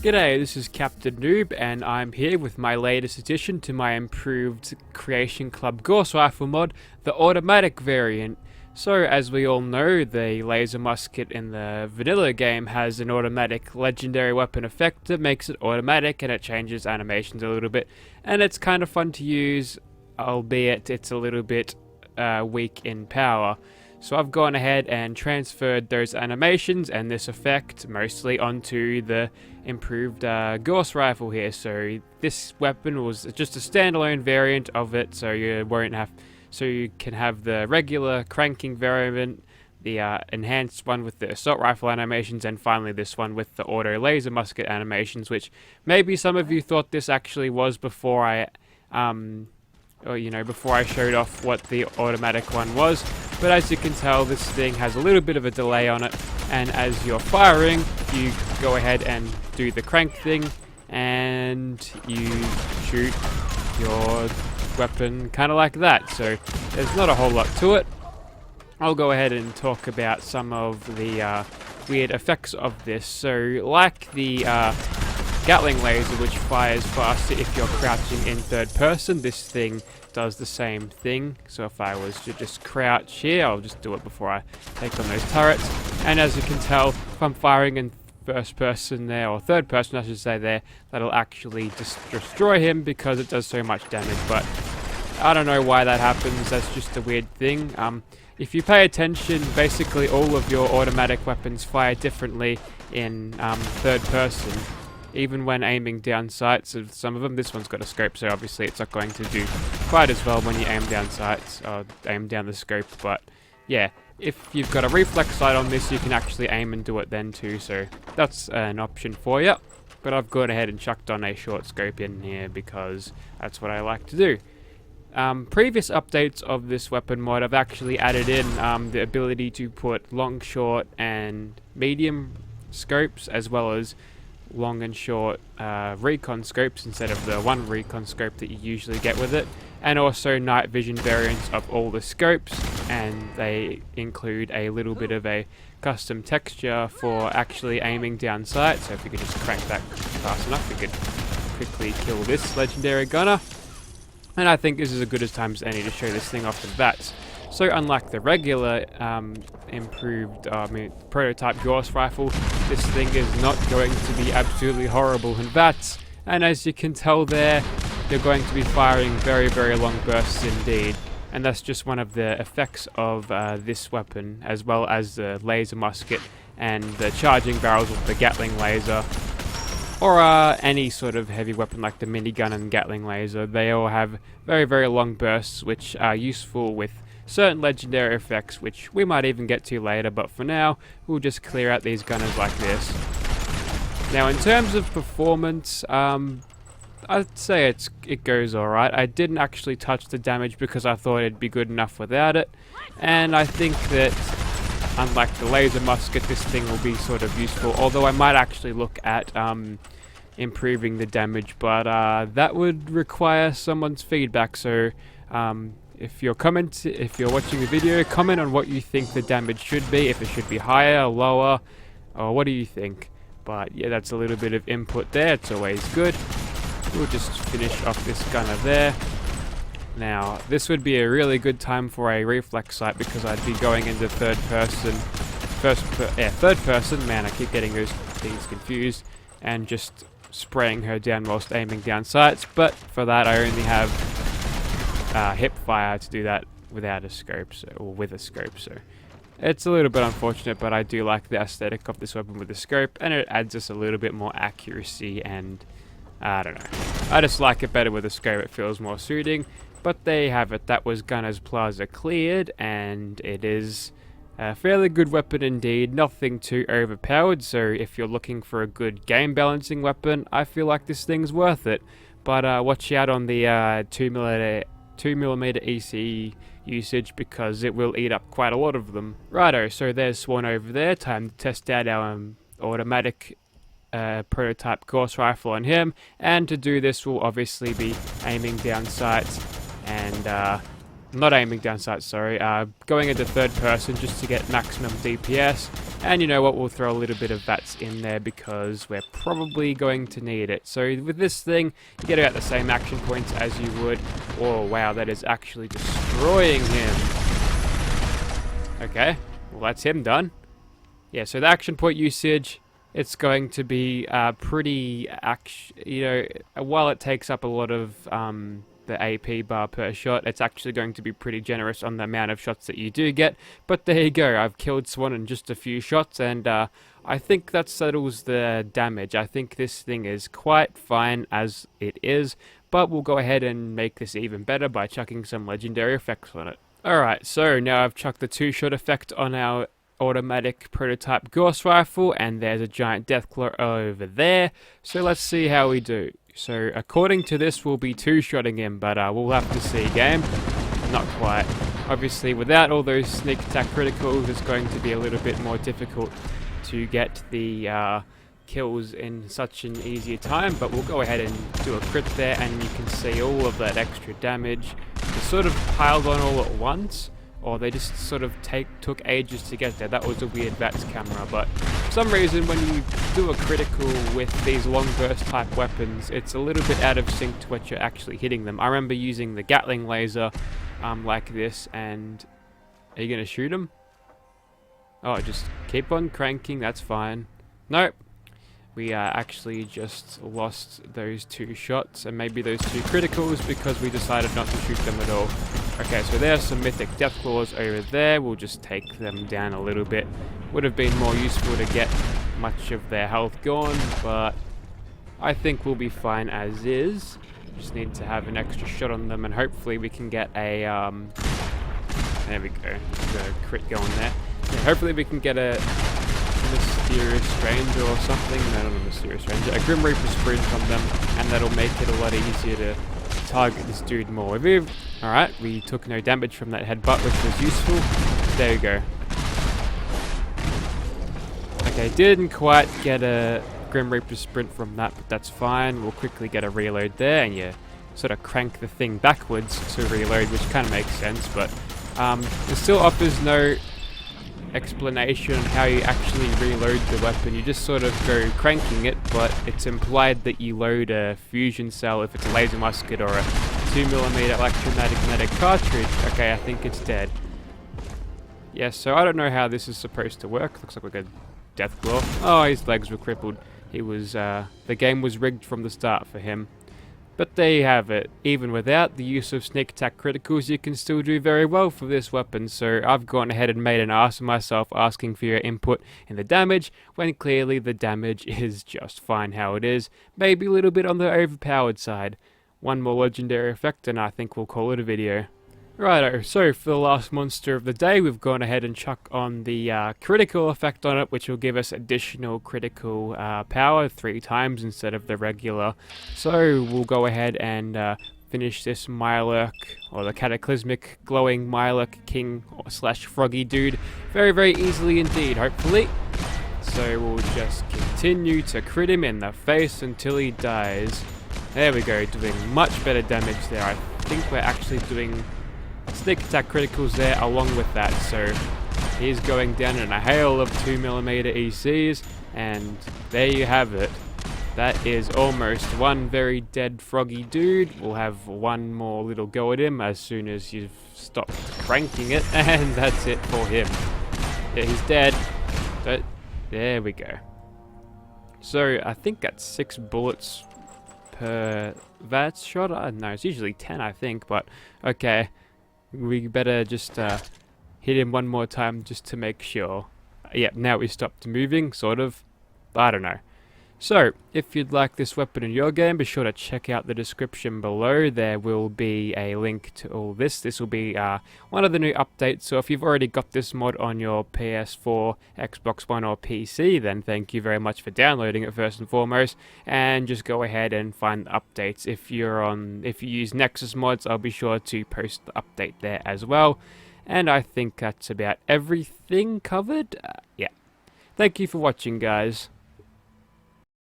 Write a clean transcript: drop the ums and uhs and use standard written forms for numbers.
G'day, this is Captainoob, and I'm here with my latest addition to my improved Creation Club Gauss Rifle mod, the automatic variant. So, as we all know, the laser musket in the vanilla game has an automatic legendary weapon effect that makes it automatic and it changes animations a little bit, and it's kind of fun to use, albeit it's a little bit weak in power. So I've gone ahead and transferred those animations and this effect mostly onto the improved Gauss Rifle here. So this weapon was just a standalone variant of it, so you can have the regular cranking variant, the enhanced one with the assault rifle animations, and finally this one with the Auto Laser Musket animations, which maybe some of you thought this actually was before I before I showed off what the automatic one was. But as you can tell, this thing has a little bit of a delay on it, and as you're firing, you go ahead and do the crank thing, and you shoot your weapon kind of like that. So there's not a whole lot to it. I'll go ahead and talk about some of the weird effects of this. So like the Gatling laser, which fires faster if you're crouching in third person, this thing does the same thing. So if I was to just crouch here, I'll just do it before I take on those turrets, and as you can tell, if I'm firing in first person there, or third person I should say there, that'll actually destroy him because it does so much damage. But I don't know why that happens, that's just a weird thing. If you pay attention, basically all of your automatic weapons fire differently in third person, even when aiming down sights of some of them. This one's got a scope, so obviously it's not going to do quite as well when you aim down sights, or aim down the scope. But yeah, if you've got a reflex sight on this, you can actually aim and do it then too, so that's an option for you. But I've gone ahead and chucked on a short scope in here because that's what I like to do. Previous updates of this weapon mod, I've actually added in the ability to put long, short, and medium scopes, as well as long and short recon scopes instead of the one recon scope that you usually get with it, and also night vision variants of all the scopes, and they include a little bit of a custom texture for actually aiming down sight. So if you could just crank that fast enough, you could quickly kill this legendary gunner. And I think this is as good as time as any to show this thing off in VATS. So unlike the regular improved prototype Gauss Rifle, this thing is not going to be absolutely horrible in VATS. And as you can tell there, you're going to be firing very, very long bursts indeed. And that's just one of the effects of this weapon, as well as the laser musket and the charging barrels of the Gatling laser, or any sort of heavy weapon like the minigun and Gatling laser. They all have very, very long bursts, which are useful with certain legendary effects, which we might even get to later, but for now, we'll just clear out these gunners like this. Now, in terms of performance, I'd say it goes alright. I didn't actually touch the damage because I thought it'd be good enough without it, and I think that unlike the laser musket, this thing will be sort of useful, although I might actually look at improving the damage, but that would require someone's feedback. So if you're watching the video, comment on what you think the damage should be, if it should be higher, lower, or what do you think. But yeah, that's a little bit of input there, it's always good. We'll just finish off this gunner there. Now, this would be a really good time for a reflex sight because I'd be going into third person, man, I keep getting those things confused, and just spraying her down whilst aiming down sights. But for that, I only have hip fire to do that without a scope, or with a scope, so it's a little bit unfortunate, but I do like the aesthetic of this weapon with the scope, and it adds us a little bit more accuracy, and I don't know, I just like it better with a scope. It feels more suiting. But there you have it, that was Gunner's Plaza cleared, and it is a fairly good weapon indeed, nothing too overpowered, so if you're looking for a good game balancing weapon, I feel like this thing's worth it. But watch out on the 2mm EC usage, because it will eat up quite a lot of them. Righto, so there's Swan over there, time to test out our automatic prototype Gauss Rifle on him, and to do this we'll obviously be aiming down sights, and not aiming down sights, sorry, going into third person just to get maximum DPS, And you know what, we'll throw a little bit of VATS in there because we're probably going to need it. So with this thing, you get about the same action points as you would. Oh wow, that is actually destroying him. Okay, well that's him done. Yeah, so the action point usage, it's going to be pretty, while it takes up a lot of the AP bar per shot, it's actually going to be pretty generous on the amount of shots that you do get. But there you go, I've killed Swan in just a few shots, and I think that settles the damage. I think this thing is quite fine as it is, but we'll go ahead and make this even better by chucking some legendary effects on it. Alright, so now I've chucked the 2-shot effect on our automatic prototype Gauss Rifle, and there's a giant Deathclaw over there. So let's see how we do. So according to this, we'll be 2-shotting him, but we'll have to see, game. Not quite. Obviously, without all those sneak attack criticals, it's going to be a little bit more difficult to get the kills in such an easier time, but we'll go ahead and do a crit there, and you can see all of that extra damage. It's sort of piled on all at once, or they just sort of took ages to get there. That was a weird VATS camera, but for some reason when you do a critical with these long burst type weapons, it's a little bit out of sync to what you're actually hitting them. I remember using the Gatling laser like this, and are you going to shoot him? Oh, just keep on cranking, that's fine. Nope. We actually just lost those 2 shots and maybe those 2 criticals because we decided not to shoot them at all. Okay, so there's some mythic Deathclaws over there. We'll just take them down a little bit. Would have been more useful to get much of their health gone, but I think we'll be fine as is. Just need to have an extra shot on them, and hopefully we can get a there we go. Got a crit going there. Yeah, hopefully we can get a mysterious ranger or something. No, not a mysterious ranger. A Grim Reaper sprint from them, and that'll make it a lot easier to target this dude more. Alright, we took no damage from that headbutt, which was useful. There you go. Okay, didn't quite get a Grim Reaper sprint from that, but that's fine. We'll quickly get a reload there, and you sort of crank the thing backwards to reload, which kind of makes sense, but it still offers no explanation on how you actually reload the weapon. You just sort of go cranking it, but it's implied that you load a fusion cell if it's a laser musket or a 2mm electromagnetic cartridge. Okay, I think it's dead. Yeah, so I don't know how this is supposed to work. Looks like we got Deathclaw. Oh, his legs were crippled. He was, the game was rigged from the start for him. But there you have it. Even without the use of sneak attack criticals, you can still do very well for this weapon. So I've gone ahead and made an ass of myself asking for your input in the damage, when clearly the damage is just fine how it is. Maybe a little bit on the overpowered side. One more legendary effect and I think we'll call it a video. Righto, so for the last monster of the day, we've gone ahead and chucked on the critical effect on it, which will give us additional critical power 3 times instead of the regular. So we'll go ahead and finish this Mirelurk, or the cataclysmic glowing Mirelurk king slash froggy dude, very, very easily indeed, hopefully. So we'll just continue to crit him in the face until he dies. There we go, doing much better damage there. I think we're actually doing sneak attack criticals there along with that, so he's going down in a hail of 2mm ECs, and there you have it. That is almost one very dead froggy dude. We'll have one more little go at him as soon as you've stopped cranking it, and that's it for him. Yeah, he's dead, but there we go. So I think that's 6 bullets per VATS shot. I don't know, it's usually 10 I think, but okay. We better just hit him one more time just to make sure. Yep, now we stopped moving, sort of. I don't know. So, if you'd like this weapon in your game, be sure to check out the description below. There will be a link to all this. This will be one of the new updates, so if you've already got this mod on your PS4, Xbox One or PC, then thank you very much for downloading it first and foremost, and just go ahead and find the updates. If you use Nexus mods, I'll be sure to post the update there as well. And I think that's about everything covered. Yeah. Thank you for watching, guys.